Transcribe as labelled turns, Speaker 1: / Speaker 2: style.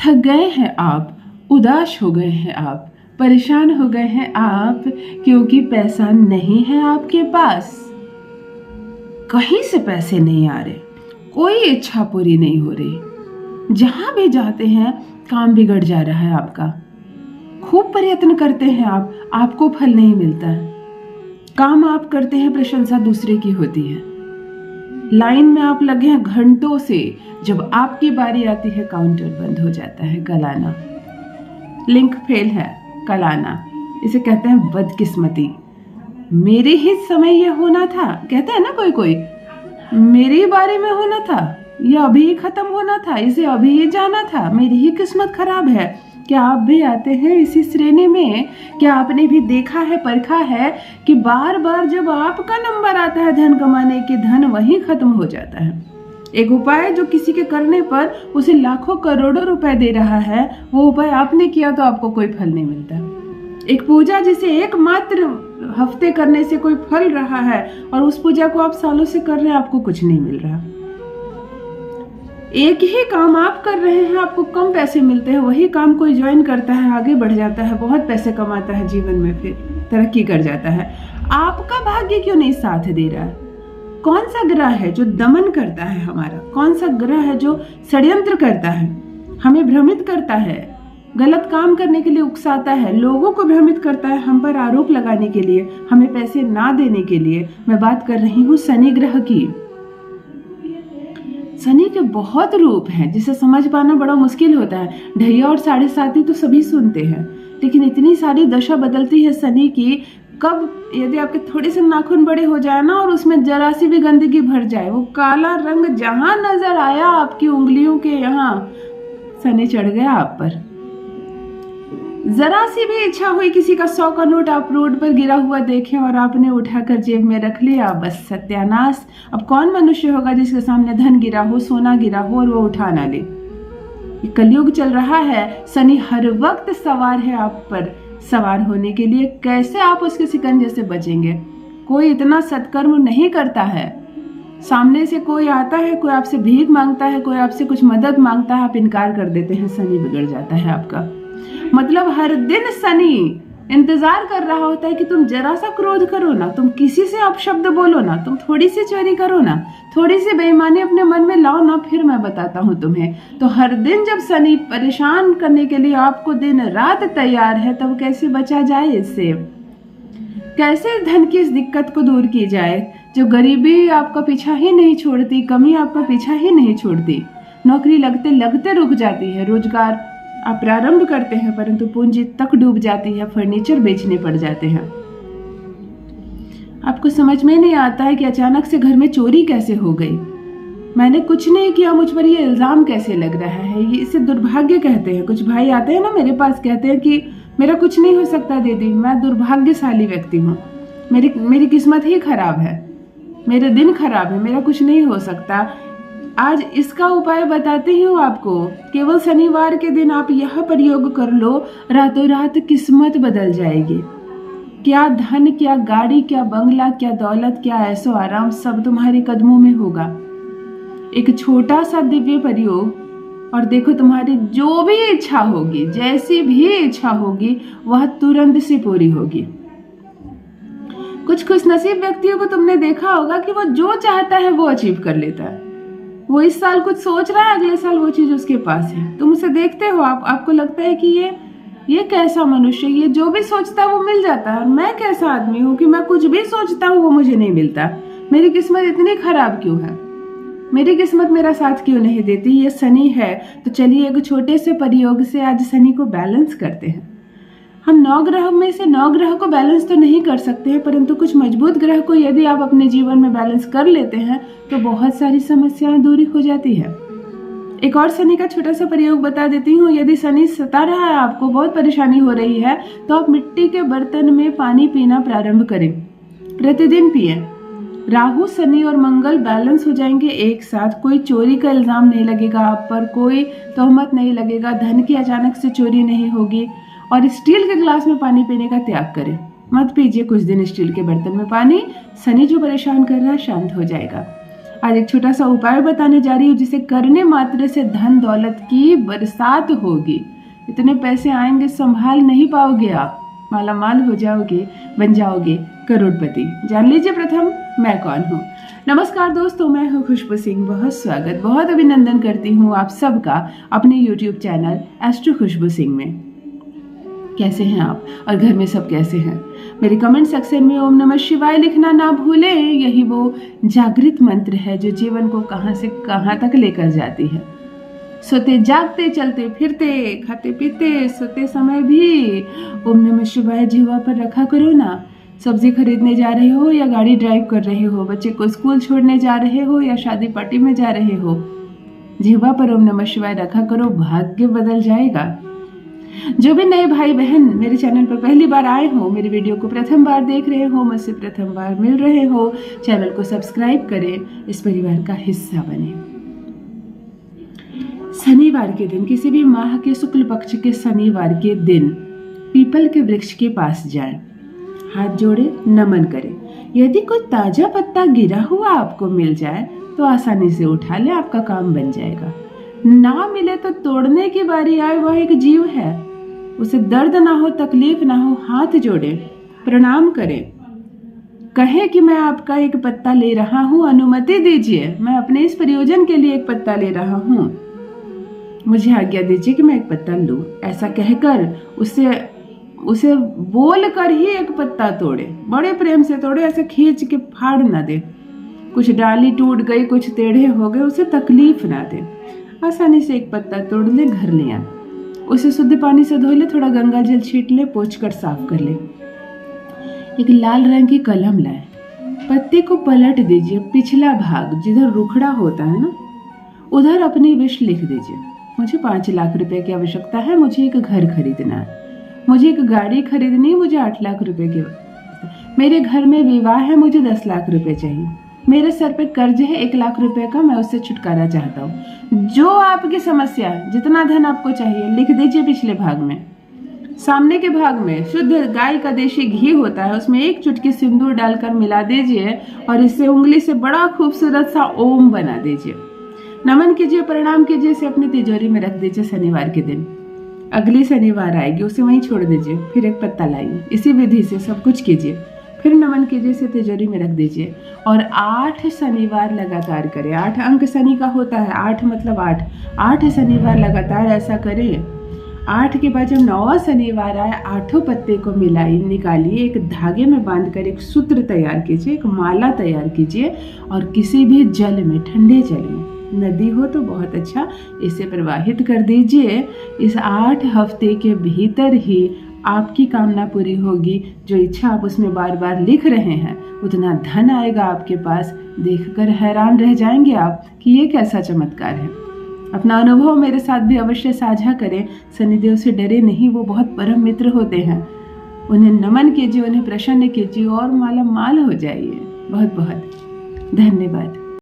Speaker 1: थक गए हैं आप, उदास हो गए हैं आप, परेशान हो गए हैं आप, क्योंकि पैसा नहीं है आपके पास। कहीं से पैसे नहीं आ रहे, कोई इच्छा पूरी नहीं हो रही। जहां भी जाते हैं काम बिगड़ जा रहा है आपका। खूब प्रयत्न करते हैं आप, आपको फल नहीं मिलता है। काम आप करते हैं, प्रशंसा दूसरे की होती है। लाइन में आप लगे हैं घंटों से, जब आपकी बारी आती है काउंटर बंद हो जाता है। कल आना, लिंक फेल है, कल आना। इसे कहते हैं बदकिस्मती। मेरे ही समय ये होना था, कहते हैं ना कोई कोई, मेरी बारी में होना था, ये अभी ही खत्म होना था, इसे अभी ही जाना था, मेरी ही किस्मत खराब है। क्या आप भी आते हैं इसी श्रेणी में? क्या आपने भी देखा है, परखा है कि बार बार जब आपका नंबर आता है धन कमाने के, धन वहीं खत्म हो जाता है। एक उपाय जो किसी के करने पर उसे लाखों करोड़ों रुपए दे रहा है, वो उपाय आपने किया तो आपको कोई फल नहीं मिलता। एक पूजा जिसे एकमात्र हफ्ते करने से कोई फल रहा है और उस पूजा को आप सालों से कर रहे हैं, आपको कुछ नहीं मिल रहा। एक ही काम आप कर रहे हैं, आपको कम पैसे मिलते हैं, वही काम कोई ज्वाइन करता है, आगे बढ़ जाता है, बहुत पैसे कमाता है, जीवन में फिर तरक्की कर जाता है। आपका भाग्य क्यों नहीं साथ दे रहा है? कौन सा ग्रह है जो दमन करता है हमारा? कौन सा ग्रह है जो षड्यंत्र करता है, हमें भ्रमित करता है, गलत काम करने के लिए उकसाता है, लोगों को भ्रमित करता है, हम पर आरोप लगाने के लिए, हमें पैसे ना देने के लिए? मैं बात कर रही हूँ शनि ग्रह की। शनि के बहुत रूप हैं जिसे समझ पाना बड़ा मुश्किल होता है। ढैया और साढ़े साती तो सभी सुनते हैं, लेकिन इतनी सारी दशा बदलती है शनि की। कब यदि आपके थोड़े से नाखून बड़े हो जाए ना और उसमें जरा सी भी गंदगी भर जाए, वो काला रंग जहां नजर आया आपकी उंगलियों के यहाँ, शनि चढ़ गया आप पर। जरा सी भी इच्छा हुई किसी का 100 का नोट आप रोड पर गिरा हुआ देखें और आपने उठाकर जेब में रख लिया, बस सत्यानाश। अब कौन मनुष्य होगा जिसके सामने धन गिरा हो, सोना गिरा हो और वो उठा ना ले? कलयुग चल रहा है, शनि हर वक्त सवार है आप पर। सवार होने के लिए कैसे आप उसके शिकंजे से बचेंगे? कोई इतना सत्कर्म नहीं करता है। सामने से कोई आता है, कोई आपसे भीख मांगता है, कोई आपसे कुछ मदद मांगता है, आप इनकार कर देते हैं, शनि बिगड़ जाता है आपका। मतलब हर दिन शनि इंतजार कर रहा होता है कि तुम जरा सा क्रोध करो ना, तुम किसी से अपशब्द बोलो ना, तुम थोड़ी सी चोरी करो ना, थोड़ी सी बेईमानी अपने मन में लाओ ना, फिर मैं बताता हूँ तुम्हें। तो हर दिन जब शनि परेशान करने के लिए आपको दिन रात तैयार है, तब कैसे बचा जाए इससे? कैसे धन की इस दिक्कत को दूर की जाए? जो गरीबी आपका पीछा ही नहीं छोड़ती, कमी आपका पीछा ही नहीं छोड़ती, नौकरी लगते लगते रुक जाती है, रोजगार आप प्रारंभ करते हैं परंतु पूंजी तक डूब जाती है, फर्नीचर बेचने पड़ जाते हैं। आपको समझ में नहीं आता है कि अचानक से घर में चोरी कैसे हो गई। मैंने कुछ नहीं किया, मुझ पर ये इल्जाम कैसे लग रहा है? ये इसे दुर्भाग्य कहते हैं। कुछ भाई आते हैं ना मेरे पास, कहते हैं कि मेरा कुछ नहीं हो सकता दीदी, मैं दुर्भाग्यशाली व्यक्ति हूँ, मेरी किस्मत ही खराब है, मेरे दिन खराब है, मेरा कुछ नहीं हो सकता। आज इसका उपाय बताती हूँ आपको। केवल शनिवार के दिन आप यह प्रयोग कर लो, रातों रात किस्मत बदल जाएगी। क्या धन, क्या गाड़ी, क्या बंगला, क्या दौलत, क्या ऐशो आराम, सब तुम्हारे कदमों में होगा। एक छोटा सा दिव्य प्रयोग और देखो, तुम्हारी जो भी इच्छा होगी, जैसी भी इच्छा होगी, वह तुरंत से पूरी होगी। कुछ खुशनसीब व्यक्तियों को तुमने देखा होगा कि वो जो चाहता है वो अचीव कर लेता है। वो इस साल कुछ सोच रहा है, अगले साल वो चीज उसके पास है। तुम उसे देखते हो, आपको लगता है कि ये कैसा मनुष्य, ये जो भी सोचता है वो मिल जाता है, और मैं कैसा आदमी हूँ कि मैं कुछ भी सोचता हूँ वो मुझे नहीं मिलता। मेरी किस्मत इतनी खराब क्यों है? मेरी किस्मत मेरा साथ क्यों नहीं देती? ये शनि है। तो चलिए एक छोटे से प्रयोग से आज शनि को बैलेंस करते हैं। हम 9 ग्रह में से 9 ग्रह को बैलेंस तो नहीं कर सकते हैं, परंतु कुछ मजबूत ग्रह को यदि आप अपने जीवन में बैलेंस कर लेते हैं तो बहुत सारी समस्याएं दूरी हो जाती है। एक और शनि का छोटा सा प्रयोग बता देती हूँ। यदि शनि सता रहा है, आपको बहुत परेशानी हो रही है, तो आप मिट्टी के बर्तन में पानी पीना प्रारंभ करें, प्रतिदिन पिए। राहु, शनि और मंगल बैलेंस हो जाएंगे एक साथ। कोई चोरी का इल्जाम नहीं लगेगा आप पर, कोई तोहमत नहीं लगेगा, धन की अचानक से चोरी नहीं होगी। और स्टील के ग्लास में पानी पीने का त्याग करें, मत पीजिए कुछ दिन स्टील के बर्तन में पानी। शनि जो परेशान कर रहा है शांत हो जाएगा। आज एक छोटा सा उपाय बताने जा रही हूँ जिसे करने मात्र से धन दौलत की बरसात होगी। इतने पैसे आएंगे संभाल नहीं पाओगे, आप माला माल हो जाओगे, बन जाओगे करोड़पति। जान लीजिए प्रथम मैं कौन हूँ। नमस्कार दोस्तों, मैं हूँ खुशबू सिंह। बहुत स्वागत, बहुत अभिनंदन करती हूँ आप सबका अपने YouTube चैनल एस्ट्रो खुशबू सिंह में। कैसे हैं आप और घर में सब कैसे हैं? मेरे कमेंट सेक्शन में ओम नमः शिवाय लिखना ना भूलें। यही वो जागृत मंत्र है जो जीवन को कहां से कहां तक लेकर जाती है। सोते जागते चलते फिरते खाते पीते सोते समय भी ओम नमः शिवाय जीवा पर रखा करो ना। सब्जी खरीदने जा रहे हो या गाड़ी ड्राइव कर रहे हो, बच्चे को स्कूल छोड़ने जा रहे हो या शादी पार्टी में जा रहे हो, जीवा पर ओम नमः शिवाय रखा करो, भाग्य बदल जाएगा। जो भी नए भाई बहन मेरे चैनल पर पहली बार आए हो, मेरे वीडियो को प्रथम बार देख रहे हो, मुझसे प्रथम बार मिल रहे हो, चैनल को सब्सक्राइब करें, इस परिवार का हिस्सा बने। शनिवार के दिन, किसी भी माह के शुक्ल पक्ष के शनिवार के दिन पीपल के वृक्ष के पास जाएं, हाथ जोड़े नमन करें। यदि कोई ताजा पत्ता गिरा हुआ आपको मिल जाए तो आसानी से उठा ले, आपका काम बन जाएगा। ना मिले तो तोड़ने की बारी आए, वह एक जीव है, उसे दर्द ना हो, तकलीफ ना हो, हाथ जोड़े प्रणाम करें, कहें कि मैं आपका एक पत्ता ले रहा हूँ, अनुमति दीजिए, मैं अपने इस प्रयोजन के लिए एक पत्ता ले रहा हूँ, मुझे आज्ञा दीजिए कि मैं एक पत्ता लूं। ऐसा कहकर उसे बोल कर ही एक पत्ता तोड़े, बड़े प्रेम से तोड़े, ऐसे खींच के फाड़ ना दे। कुछ डाली टूट गई, कुछ टेढ़े हो गए, उसे तकलीफ ना दे। आसानी से एक पत्ता तोड़ ले, घर ले आना, उसे शुद्ध पानी से धो ले, थोड़ा गंगा जल छीट ले, पोंछ कर साफ कर ले। एक लाल रंग की कलम लाए, पत्ते को पलट दीजिए, पिछला भाग जिधर रुखड़ा होता है ना, उधर अपनी विश लिख दीजिए। मुझे 5 लाख रुपए की आवश्यकता है, मुझे एक घर खरीदना है, मुझे एक गाड़ी खरीदनी है, मुझे 8 लाख रुपए की, मेरे घर में विवाह है, मुझे 10 लाख रुपए चाहिए, मेरे सर पे कर्ज है 1 लाख रुपए का, मैं उससे छुटकारा चाहता हूँ। जो आपकी समस्या है, जितना धन आपको चाहिए लिख दीजिए पिछले भाग में। सामने के भाग में शुद्ध गाय का देशी घी होता है, उसमें 1 चुटकी सिंदूर डालकर मिला दीजिए और इससे उंगली से बड़ा खूबसूरत सा ओम बना दीजिए। नमन कीजिए, प्रणाम कीजिए, इसे अपनी तिजोरी में रख दीजिए। शनिवार के दिन, अगली शनिवार आएगी उसे वहीं छोड़ दीजिए, फिर एक पत्ता लाइए। इसी विधि से सब कुछ कीजिए, फिर नमन कीजिए, इसे तिजोरी में रख दीजिए और 8 शनिवार लगातार करें। 8 अंक शनि का होता है, 8 मतलब 8 शनिवार लगातार ऐसा करें। 8 के बाद जब 9वां शनिवार आए, 8 पत्ते को मिलाइए, निकालिए, एक धागे में बांधकर एक सूत्र तैयार कीजिए, एक माला तैयार कीजिए और किसी भी जल में, ठंडे जल में, नदी हो तो बहुत अच्छा, इसे प्रवाहित कर दीजिए। इस 8 हफ्ते के भीतर ही आपकी कामना पूरी होगी। जो इच्छा आप उसमें बार बार लिख रहे हैं, उतना धन आएगा आपके पास। देखकर हैरान रह जाएंगे आप कि ये कैसा चमत्कार है। अपना अनुभव मेरे साथ भी अवश्य साझा करें। शनिदेव से डरे नहीं, वो बहुत परम मित्र होते हैं। उन्हें नमन कीजिए, उन्हें प्रसन्न कीजिए और माला माल हो जाइए। बहुत बहुत धन्यवाद।